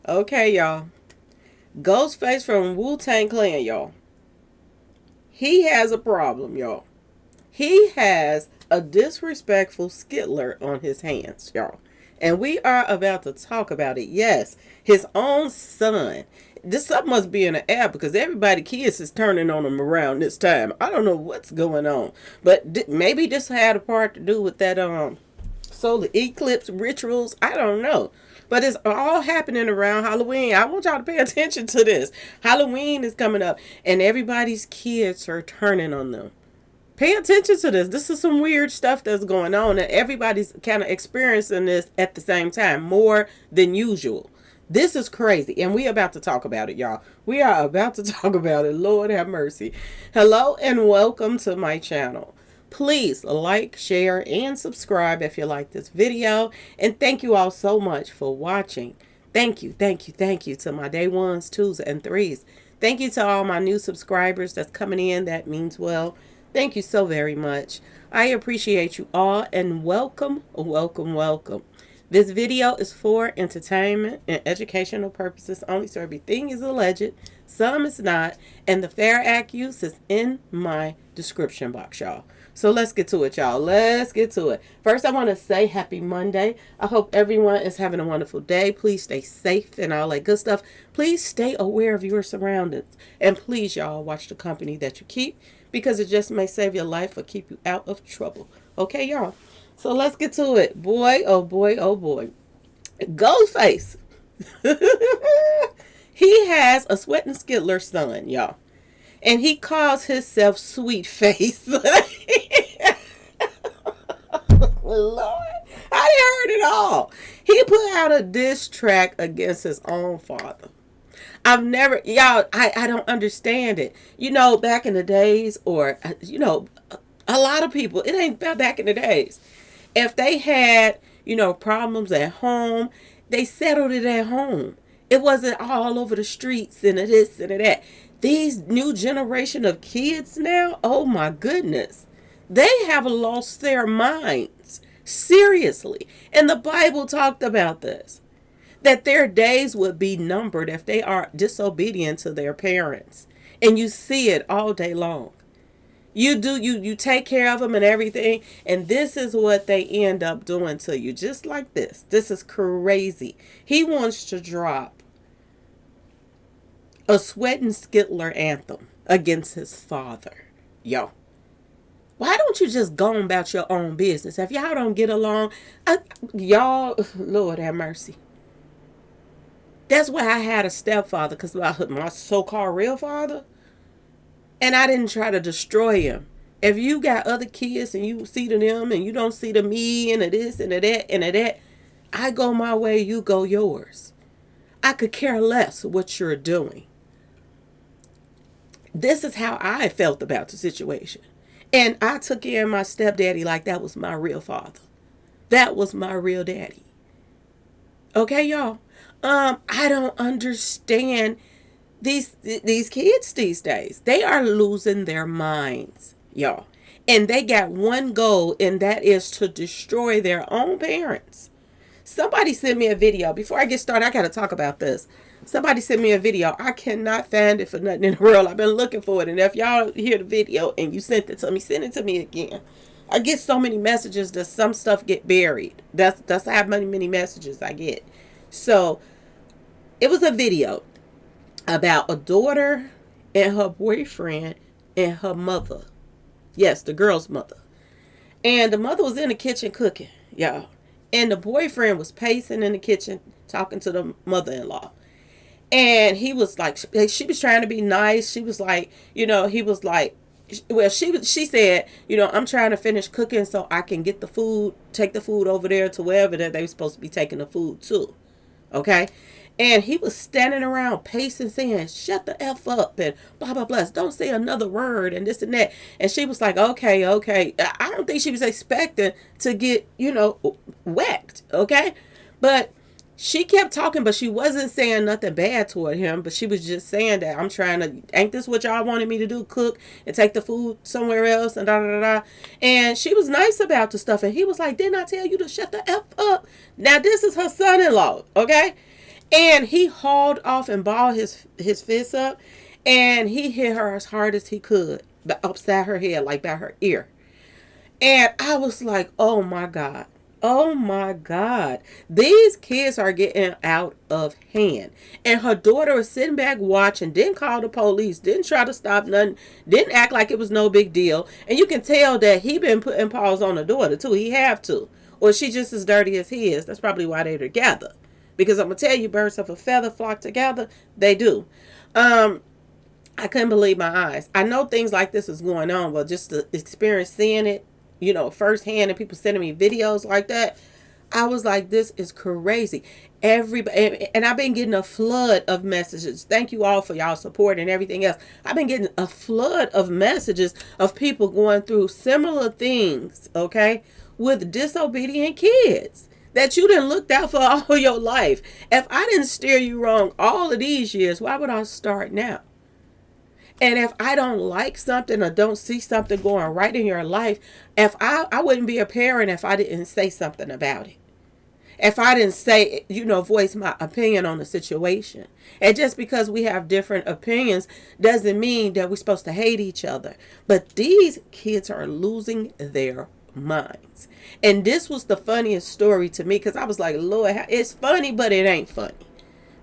Okay, y'all. Ghostface from Wu-Tang Clan, y'all. He has a problem, y'all. He has a disrespectful Skittler on his hands, y'all. And we are about to talk about it. Yes, his own son. This something must be in the air because everybody kids is turning on him around this time. I don't know what's going on, but maybe this had a part to do with that solar eclipse rituals. I don't know. But it's all happening around Halloween. I want y'all to pay attention to this. Halloween is coming up, and everybody's kids are turning on them. Pay attention to this. This is some weird stuff that's going on, and everybody's kind of experiencing this at the same time, more than usual. This is crazy, and we about to talk about it, y'all. We are about to talk about it. Lord have mercy. Hello, and welcome to my channel. Please like, share, and subscribe if you like this video. And thank you all so much for watching. Thank you to my day ones, twos, and threes. Thank you to all my new subscribers that's coming in. That means well. Thank you so very much. I appreciate you all, and welcome. This video is for entertainment and educational purposes only, so everything is alleged, some is not, and the fair act use is in my description box, y'all. So let's get to it, y'all. Let's get to it. First, I want to say happy Monday. I hope everyone is having a wonderful day. Please stay safe and all that good stuff. Please stay aware of your surroundings. And please, y'all, watch the company that you keep, because it just may save your life or keep you out of trouble. Okay, y'all? So let's get to it. Boy, oh boy, oh boy. Ghostface. He has a sweating Skittler son, y'all. And he calls himself Sweet Face. Lord, I heard it all. He put out a diss track against his own father. I've never, y'all, I don't understand it. You know, back in the days, or, you know, a lot of people, it ain't about back in the days. If they had, you know, problems at home, they settled it at home. It wasn't all over the streets and this and that. These new generation of kids now, oh my goodness, they have lost their minds. Seriously. And the Bible talked about this, that their days would be numbered if they are disobedient to their parents. And you see it all day long. You take care of them and everything, and this is what they end up doing to you, just like this. This is crazy. He wants to drop a sweating Skittler anthem against his father. Yo, why don't you just go about your own business? If y'all don't get along, y'all, Lord have mercy. That's why I had a stepfather, because my so-called real father, and I didn't try to destroy him. If you got other kids and you see to them and you don't see to me and to this and to that and to that, I go my way, you go yours. I could care less what you're doing. This is how I felt about the situation. And I took care of my stepdaddy like that was my real father. That was my real daddy. Okay, y'all? I don't understand these kids these days. They are losing their minds, y'all. And they got one goal, and that is to destroy their own parents. Somebody sent me a video. Before I get started, I got to talk about this. Somebody sent me a video. I cannot find it for nothing in the world. I've been looking for it. And if y'all hear the video and you sent it to me, send it to me again. I get so many messages that some stuff get buried. That's how many messages I get. So it was a video about a daughter and her boyfriend and her mother. Yes, the girl's mother. And the mother was in the kitchen cooking, y'all. And the boyfriend was pacing in the kitchen talking to the mother-in-law. And he was like, she was trying to be nice. She was like, you know, he was like, well, she said, you know, I'm trying to finish cooking so I can get the food, take the food over there to wherever that they were supposed to be taking the food to. Okay. And he was standing around pacing, saying, shut the F up and blah, blah, blah. Don't say another word and this and that. And she was like, okay. I don't think she was expecting to get, you know, whacked. Okay. But she kept talking, but she wasn't saying nothing bad toward him. But she was just saying that I'm trying to, ain't this what y'all wanted me to do? Cook and take the food somewhere else and da da da. And she was nice about the stuff. And he was like, didn't I tell you to shut the F up? Now, this is her son-in-law. Okay. And he hauled off and balled his fist up, and he hit her as hard as he could, but upside her head, like by her ear. And I was like, oh my God. Oh my God. These kids are getting out of hand. And her daughter was sitting back watching, didn't call the police, didn't try to stop nothing, didn't act like it was no big deal. And you can tell that he been putting paws on the daughter too. He have to. Or she just as dirty as he is. That's probably why they're together. Because I'm going to tell you, birds of a feather flock together. They do. I couldn't believe my eyes. I know things like this is going on, but just the experience seeing it, firsthand, and people sending me videos like that, I was like, this is crazy. Everybody, and I've been getting a flood of messages. Thank you all for y'all support and everything else. I've been getting a flood of messages of people going through similar things, okay, with disobedient kids that you didn't look out for all your life. If I didn't steer you wrong all of these years, why would I start now? And if I don't like something or don't see something going right in your life, if I wouldn't be a parent if I didn't say something about it. If I didn't say, voice my opinion on the situation. And just because we have different opinions doesn't mean that we're supposed to hate each other. But these kids are losing their minds. And this was the funniest story to me, because I was like, Lord, it's funny, but it ain't funny.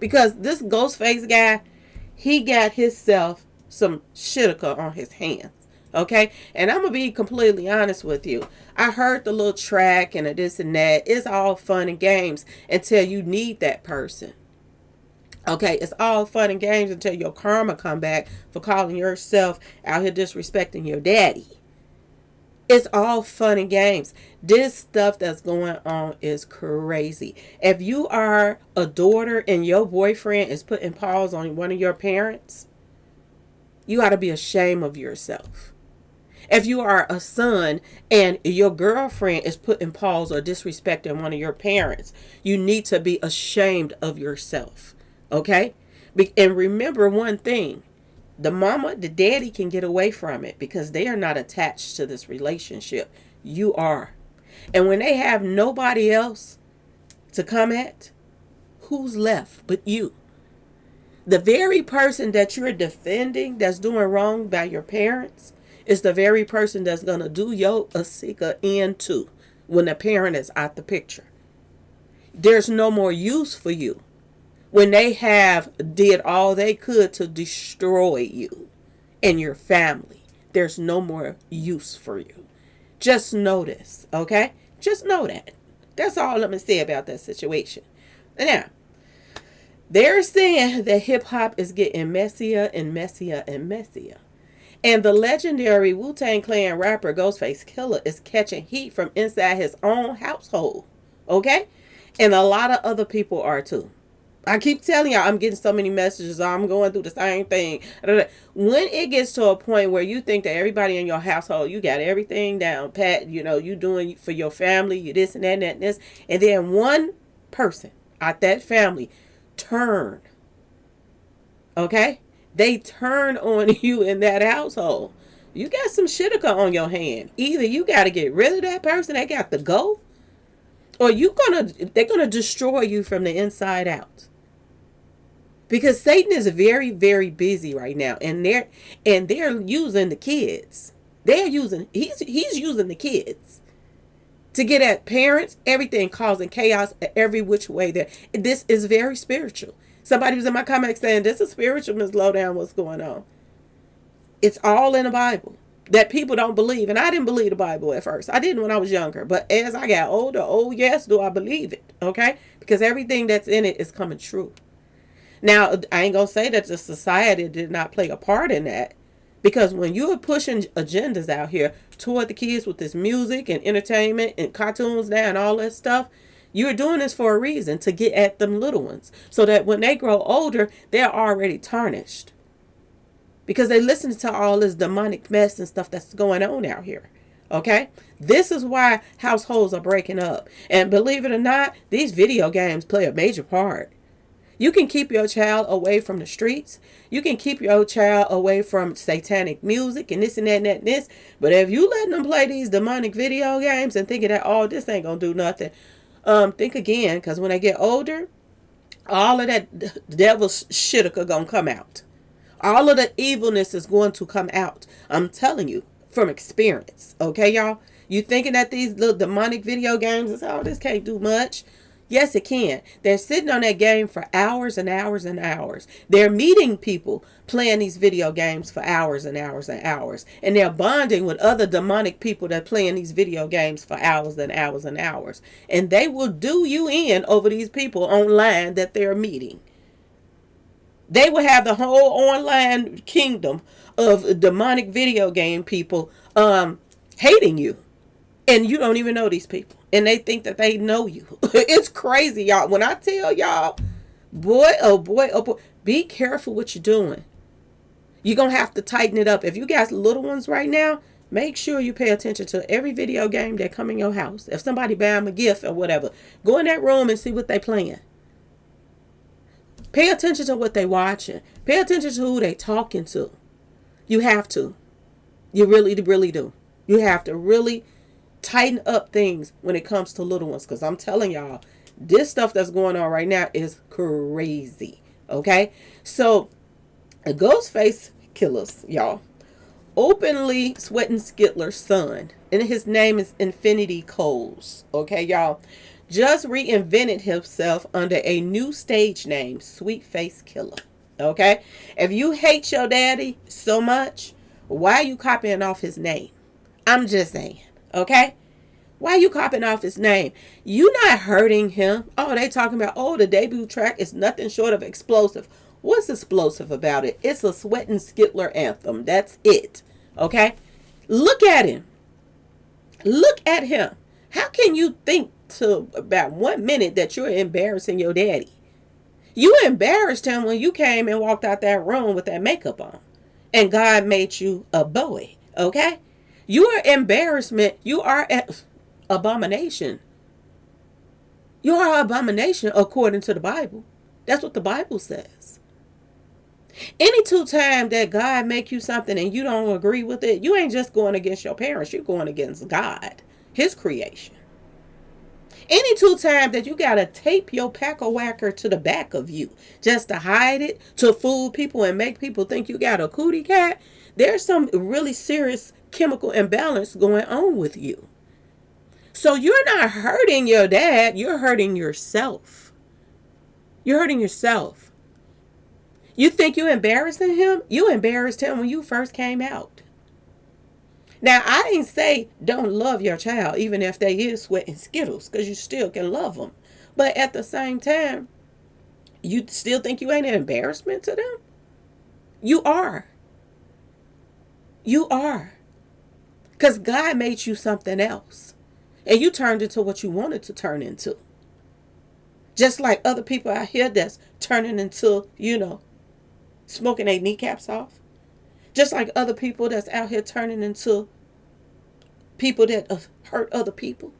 Because this Ghostface guy, he got himself some shitka on his hands. Okay, and I'm gonna be completely honest with you. I heard the little track and this and that. It's all fun and games until you need that person. Okay, it's all fun and games until your karma come back for calling yourself out here disrespecting your daddy. It's all fun and games. This stuff that's going on is crazy. If you are a daughter and your boyfriend is putting paws on one of your parents, you ought to be ashamed of yourself. If you are a son and your girlfriend is putting paws or disrespecting one of your parents, you need to be ashamed of yourself. Okay? And remember one thing. The mama, the daddy can get away from it because they are not attached to this relationship. You are. And when they have nobody else to come at, who's left but you? The very person that you're defending that's doing wrong by your parents is the very person that's going to do your asika into when the parent is out the picture. There's no more use for you when they have did all they could to destroy you and your family. There's no more use for you. Just know this, okay? Just know that. That's all I'm going to say about that situation. Now, they're saying that hip-hop is getting messier and messier and messier. And the legendary Wu-Tang Clan rapper Ghostface Killah is catching heat from inside his own household. Okay? And a lot of other people are too. I keep telling y'all, I'm getting so many messages. I'm going through the same thing. When it gets to a point where you think that everybody in your household, you got everything down pat, you doing for your family, you this and that and that and this. And then one person out that family turn. Okay? They turn on you in that household. You got some shitika on your hand. Either you got to get rid of that person, they got to go, or they're gonna destroy you from the inside out. Because Satan is very, very busy right now, and they're using the kids. He's using the kids to get at parents, everything, causing chaos every which way. This is very spiritual. Somebody was in my comments saying, this is spiritual, Ms. Lowdown, what's going on? It's all in the Bible that people don't believe. And I didn't believe the Bible at first. I didn't when I was younger. But as I got older, oh yes, do I believe it. Okay? Because everything that's in it is coming true. Now, I ain't going to say that the society did not play a part in that. Because when you are pushing agendas out here toward the kids with this music and entertainment and cartoons now and all that stuff, you're doing this for a reason, to get at them little ones. So that when they grow older, they're already tarnished. Because they listen to all this demonic mess and stuff that's going on out here. Okay? This is why households are breaking up. And believe it or not, these video games play a major part. You can keep your child away from the streets. You can keep your child away from satanic music and this and that and that and this. But if you let them play these demonic video games and thinking that, oh, this ain't going to do nothing, think again. Because when they get older, All of that devil's shit are gonna come out. All of the evilness is going to come out. I'm telling you from experience. Okay, y'all? You thinking that these little demonic video games is, oh, this can't do much? Yes, it can. They're sitting on that game for hours and hours and hours. They're meeting people playing these video games for hours and hours and hours. And they're bonding with other demonic people that playing these video games for hours and hours and hours. And they will do you in over these people online that they're meeting. They will have the whole online kingdom of demonic video game people hating you. And you don't even know these people. And they think that they know you. It's crazy, y'all. When I tell y'all, boy, oh boy, oh boy, be careful what you're doing. You're going to have to tighten it up. If you got little ones right now, make sure you pay attention to every video game that come in your house. If somebody buy them a gift or whatever, go in that room and see what they playing. Pay attention to what they watching. Pay attention to who they talking to. You have to. You really, really do. You have to really tighten up things when it comes to little ones. Because I'm telling y'all, this stuff that's going on right now is crazy. Okay? So, a Ghostface Killah, y'all, openly sweating Skittler's son. And his name is Infinity Coles. Okay, y'all? Just reinvented himself under a new stage name, Ghostface Killah. Okay? If you hate your daddy so much, why are you copying off his name? I'm just saying. Okay? Why are you copying off his name? You not hurting him. Oh, they talking about, oh, the debut track is nothing short of explosive. What's explosive about it? It's a sweating Skittler anthem. That's it. Okay? Look at him. Look at him. How can you think to about 1 minute that you're embarrassing your daddy? You embarrassed him when you came and walked out that room with that makeup on. And God made you a boy. Okay? You are embarrassment. You are an abomination. You are an abomination according to the Bible. That's what the Bible says. Any two time that God make you something and you don't agree with it, you ain't just going against your parents. You're going against God, his creation. Any two time that you got to tape your pack-a-whacker to the back of you just to hide it, to fool people and make people think you got a cootie cat, there's some really serious chemical imbalance going on with you. So you're not hurting your dad, you're hurting yourself. You're hurting yourself. You think you're embarrassing him? You embarrassed him when you first came out. Now, I ain't say don't love your child, even if they is sweating Skittles, because you still can love them. But at the same time, you still think you ain't an embarrassment to them? You are. You are. Because God made you something else. And you turned into what you wanted to turn into. Just like other people out here that's turning into, smoking their kneecaps off. Just like other people that's out here turning into people that hurt other people.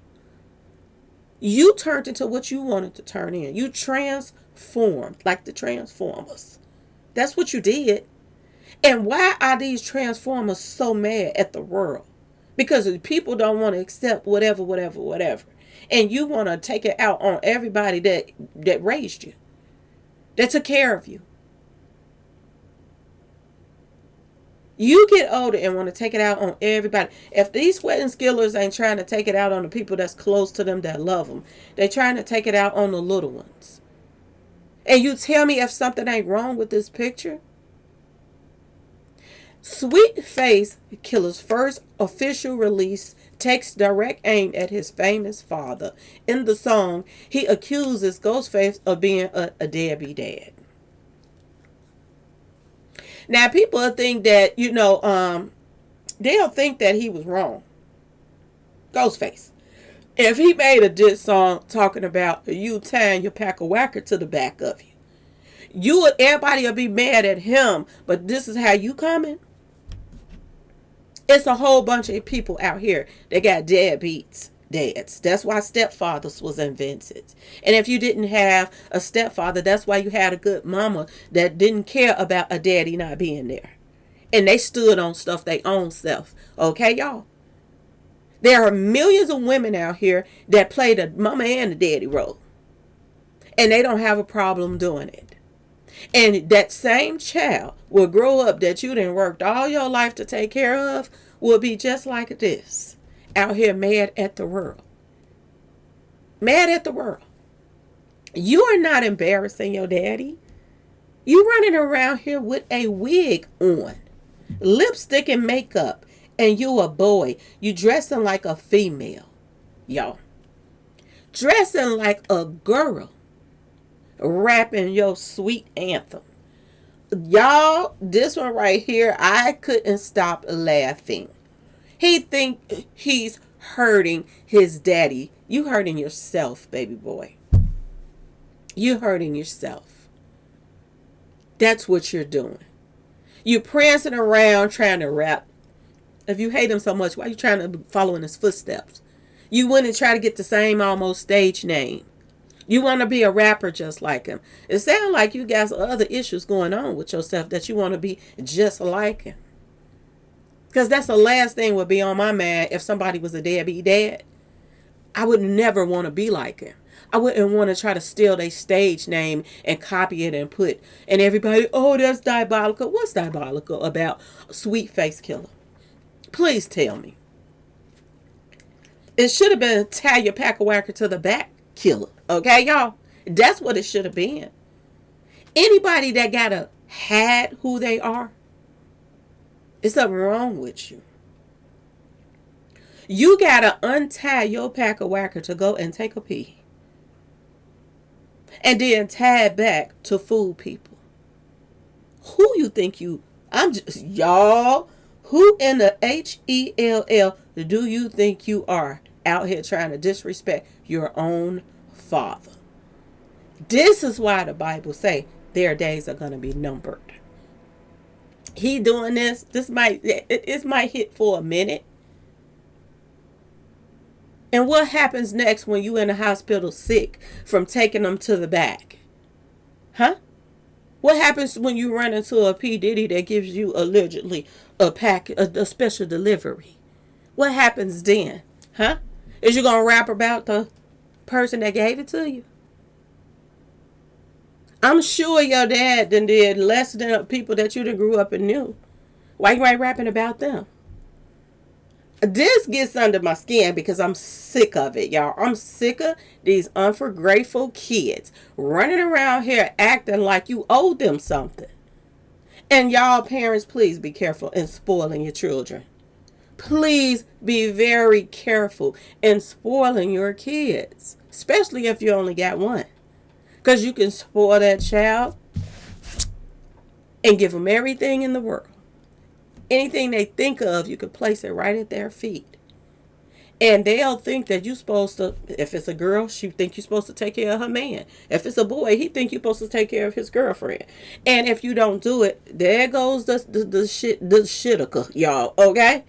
You turned into what you wanted to turn in. You transformed like the Transformers. That's what you did. And why are these Transformers so mad at the world? Because people don't want to accept whatever. And you want to take it out on everybody that raised you, that took care of you. You get older and want to take it out on everybody. If these sweating Skillers ain't trying to take it out on the people that's close to them that love them, they're trying to take it out on the little ones. And you tell me if something ain't wrong with this picture? Ghostface Killah's first official release takes direct aim at his famous father. In the song, he accuses Ghostface of being a deadbeat dad. Now, people think that, they'll think that he was wrong. Ghostface. If he made a diss song talking about you tying your pack-a-whacker to the back of you, everybody will be mad at him, but this is how you coming? It's a whole bunch of people out here that got deadbeats. Dads. That's why stepfathers was invented. And if you didn't have a stepfather, that's why you had a good mama that didn't care about a daddy not being there. And they stood on stuff they own self. Okay, y'all? There are millions of women out here that play the mama and the daddy role. and they don't have a problem doing it. And that same child will grow up that you done worked all your life to take care of will be just like this. Out here mad at the world. Mad at the world. You are not embarrassing your daddy. You running around here with a wig on, lipstick and makeup, and you a boy. You dressing like a female. Y'all. Dressing like a girl. Rapping your sweet anthem. Y'all, this one right here, I couldn't stop laughing. He think he's hurting his daddy. You hurting yourself, baby boy. You hurting yourself. That's what you're doing. You prancing around trying to rap. If you hate him so much, why are you trying to follow in his footsteps? You wouldn't try to get the same almost stage name. You want to be a rapper just like him. It sounds like you got other issues going on with yourself that you want to be just like him. Because that's the last thing would be on my mind if somebody was a deadbeat dad. I would never want to be like him. I wouldn't want to try to steal their stage name and copy it and put, and everybody, oh, that's diabolical. What's diabolical about Ghostface Killah? Please tell me. It should have been tie your pack of whacker to the back killer. Okay, y'all? That's what it should have been. Anybody that gotta hide who they are, there's something wrong with you. You gotta untie your pack of whacker to go and take a pee. And then tie it back to fool people. Who you think you... y'all, who in the Hell do you think you are out here trying to disrespect your own father? This is why the Bible say their days are going to be numbered. He doing this. This might hit for a minute. And what happens next when you in the hospital sick from taking them to the back? Huh? What happens when you run into a P. Diddy that gives you allegedly a special delivery? What happens then? Huh? Is you going to rap about the person that gave it to you? I'm sure your dad done did less than people that you done grew up and knew. Why you ain't rapping about them? This gets under my skin because I'm sick of it, y'all. I'm sick of these unforgrateful kids running around here acting like you owe them something. And y'all parents, please be careful in spoiling your children. Please be very careful in spoiling your kids, especially if you only got one. Because you can spoil that child and give them everything in the world. Anything they think of, you can place it right at their feet. And they'll think that you're supposed to, if it's a girl, she think you're supposed to take care of her man. If it's a boy, he think you're supposed to take care of his girlfriend. And if you don't do it, there goes the shitica, y'all, okay?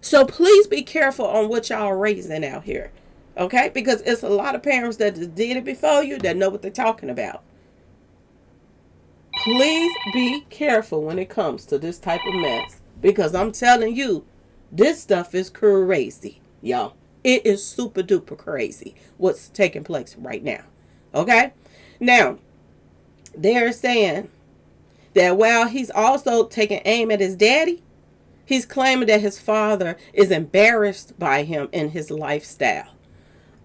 So please be careful on what y'all raising out here, okay? Because it's a lot of parents that did it before you that know what they're talking about. Please be careful when it comes to this type of mess. Because I'm telling you, this stuff is crazy, y'all. It is super duper crazy what's taking place right now. Okay? Now, they're saying that while he's also taking aim at his daddy, he's claiming that his father is embarrassed by him in his lifestyle.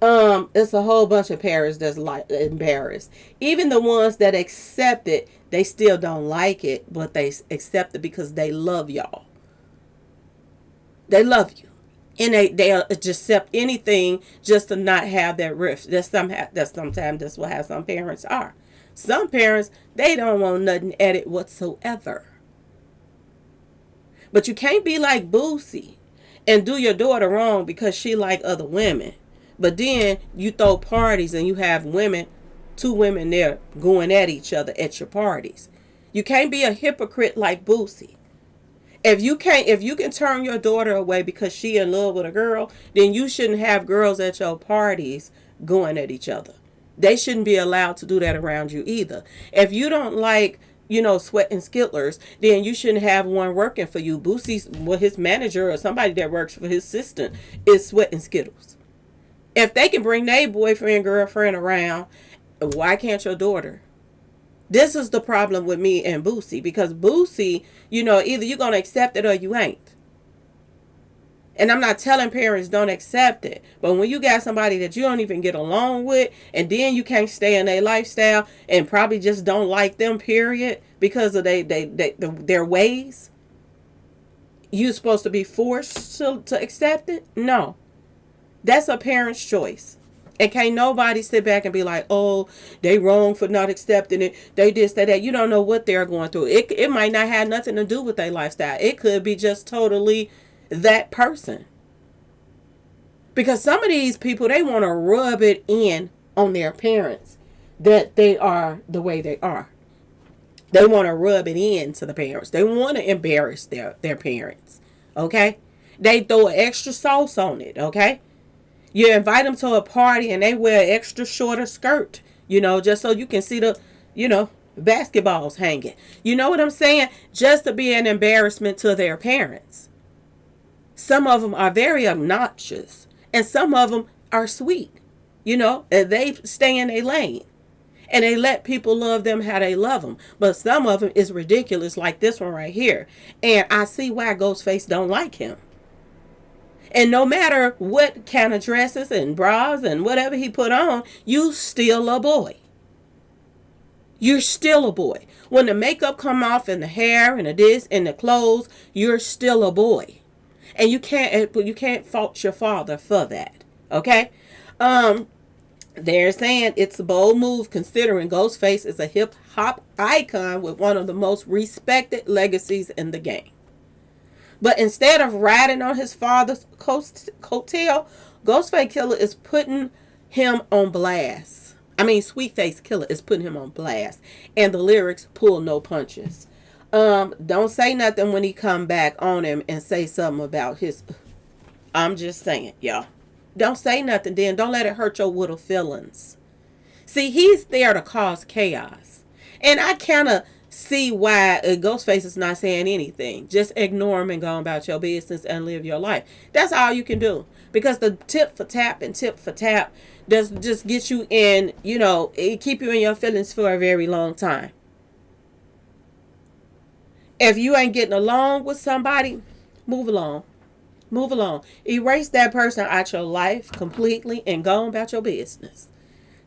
It's a whole bunch of parents that's embarrassed. Even the ones that accept it, they still don't like it, but they accept it because they love y'all. They love you. And they just accept anything just to not have that rift. Sometimes that's what how some parents are. Some parents, they don't want nothing added whatsoever. But you can't be like Boosie and do your daughter wrong because she like other women. But then you throw parties and you have two women there going at each other at your parties. You can't be a hypocrite like Boosie. If you can turn your daughter away because she in love with a girl, then you shouldn't have girls at your parties going at each other. They shouldn't be allowed to do that around you either. If you don't like, sweating Skittlers, then you shouldn't have one working for you. Boosie's, his manager or somebody that works for his assistant is sweating Skittles. If they can bring their boyfriend, girlfriend around Why can't your daughter? This is the problem with me and Boosie, because Boosie, either you're going to accept it or you ain't. And I'm not telling parents don't accept it. But when you got somebody that you don't even get along with, and then you can't stay in their lifestyle and probably just don't like them, period, because of their ways, you're supposed to be forced to accept it? No. That's a parent's choice. And can't nobody sit back and be like, oh, they wrong for not accepting it. They this, they that. You don't know what they're going through. It might not have nothing to do with their lifestyle. It could be just totally that person. Because some of these people, they want to rub it in on their parents that they are the way they are. They want to rub it in to the parents. They want to embarrass their parents. Okay? They throw an extra sauce on it. Okay? You invite them to a party and they wear an extra shorter skirt, just so you can see the, basketballs hanging. You know what I'm saying? Just to be an embarrassment to their parents. Some of them are very obnoxious and some of them are sweet, and they stay in their lane and they let people love them how they love them. But some of them is ridiculous, like this one right here. And I see why Ghostface don't like him. And no matter what kind of dresses and bras and whatever he put on, you still a boy. You're still a boy. When the makeup come off and the hair and the this and the clothes, you're still a boy. And you can't fault your father for that. Okay? They're saying it's a bold move considering Ghostface is a hip hop icon with one of the most respected legacies in the game. But instead of riding on his father's coattail, Ghostface Killah is putting him on blast. Sweetface Killah is putting him on blast. And the lyrics pull no punches. Don't say nothing when he come back on him and say something about his... I'm just saying, y'all. Don't say nothing then. Don't let it hurt your little feelings. See, he's there to cause chaos. And I kind of see why Ghostface is not saying anything. Just ignore him and go about your business and live your life. That's all you can do. Because the tip for tap does just get you in, it keep you in your feelings for a very long time. If you ain't getting along with somebody, move along. Move along. Erase that person out your life completely and go about your business.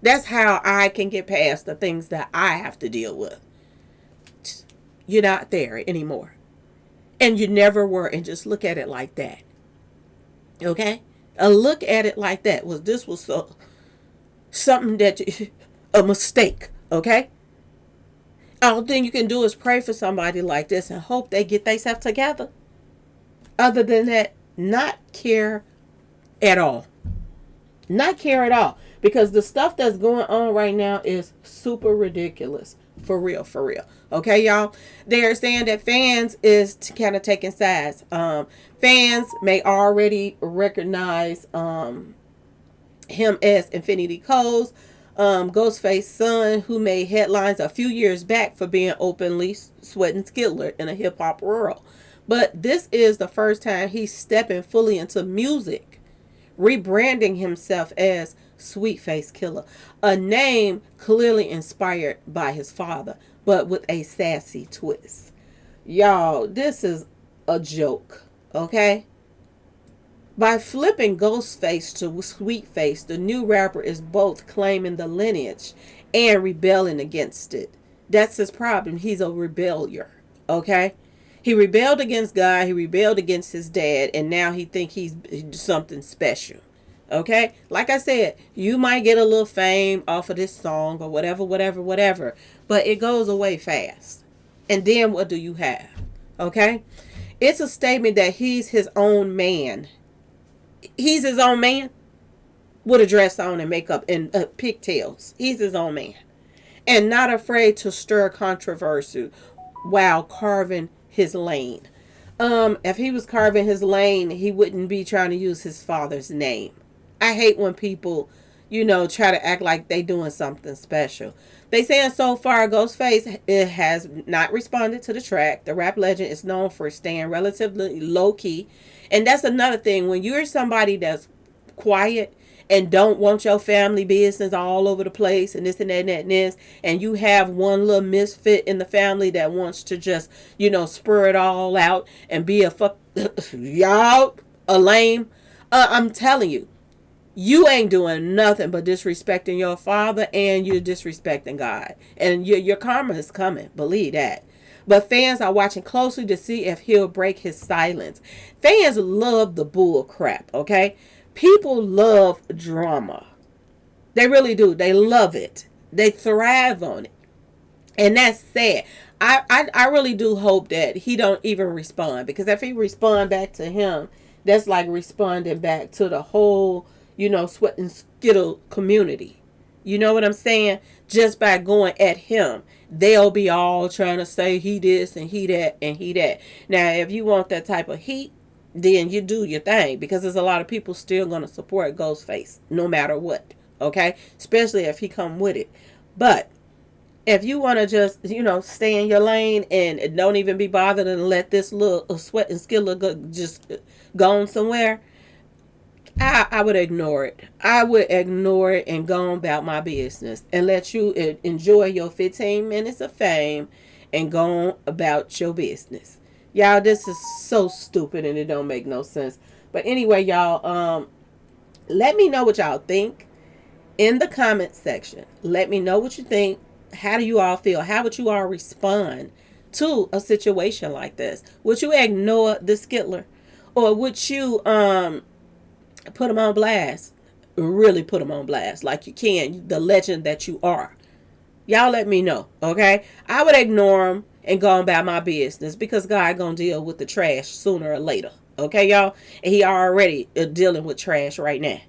That's how I can get past the things that I have to deal with. You're not there anymore. And you never were. And just look at it like that. Okay? Look at it like that. This was something a mistake. Okay? All thing you can do is pray for somebody like this and hope they get themselves together. Other than that, not care at all. Not care at all. Because the stuff that's going on right now is super ridiculous. For real, for real. Okay, y'all? They're saying that fans is kind of taking sides. Fans may already recognize him as Infinity Cole's Ghostface's son, who made headlines a few years back for being openly sweating Skittler in a hip-hop world. But this is the first time he's stepping fully into music, rebranding himself as Sweetface Killah, a name clearly inspired by his father, but with a sassy twist. Y'all, this is a joke, okay? By flipping Ghostface to Sweetface, the new rapper is both claiming the lineage and rebelling against it. That's his problem. He's a rebellier, okay? He rebelled against God, he rebelled against his dad, and now he think he's something special. Okay? Like I said, you might get a little fame off of this song or whatever. But it goes away fast. And then what do you have? Okay? It's a statement that he's his own man. He's his own man with a dress on and makeup and pigtails. He's his own man. And not afraid to stir controversy while carving his lane. If he was carving his lane, he wouldn't be trying to use his father's name. I hate when people, try to act like they doing something special. They saying so far, Ghostface has not responded to the track. The rap legend is known for staying relatively low key. And that's another thing. When you're somebody that's quiet and don't want your family business all over the place and this and that and that and this, and you have one little misfit in the family that wants to just, spur it all out and be a y'all, a lame. I'm telling you, you ain't doing nothing but disrespecting your father, and you're disrespecting God. And your karma is coming. Believe that. But fans are watching closely to see if he'll break his silence. Fans love the bull crap, okay? People love drama. They really do. They love it. They thrive on it. And that's sad. I really do hope that he don't even respond. Because if he respond back to him, that's like responding back to the whole, Sweat and Skittle community. You know what I'm saying? Just by going at him, they'll be all trying to say he this and he that and he that. Now, if you want that type of heat, then you do your thing, because there's a lot of people still going to support Ghostface no matter what. Okay? Especially if he come with it. But if you want to just, stay in your lane and don't even be bothered and let this little Sweat and Skilla just go on somewhere, I would ignore it. I would ignore it and go on about my business and let you enjoy your 15 minutes of fame and go on about your business. Y'all, this is so stupid and it don't make no sense. But anyway, y'all, let me know what y'all think in the comment section. Let me know what you think. How do you all feel? How would you all respond to a situation like this? Would you ignore the Skittler? Or would you put him on blast? Really put him on blast like you can, the legend that you are. Y'all let me know, okay? I would ignore him and go about my business, because God gonna deal with the trash sooner or later, okay, y'all? And he already dealing with trash right now.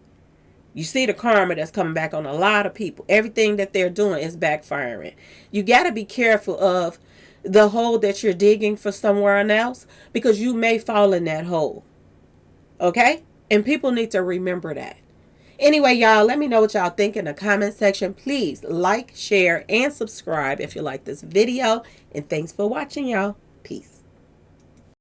You see the karma that's coming back on a lot of people. Everything that they're doing is backfiring. You got to be careful of the hole that you're digging for somewhere else, because you may fall in that hole, okay? And people need to remember that. Anyway, y'all, let me know what y'all think in the comment section. Please like, share, and subscribe if you like this video. And thanks for watching, y'all. Peace.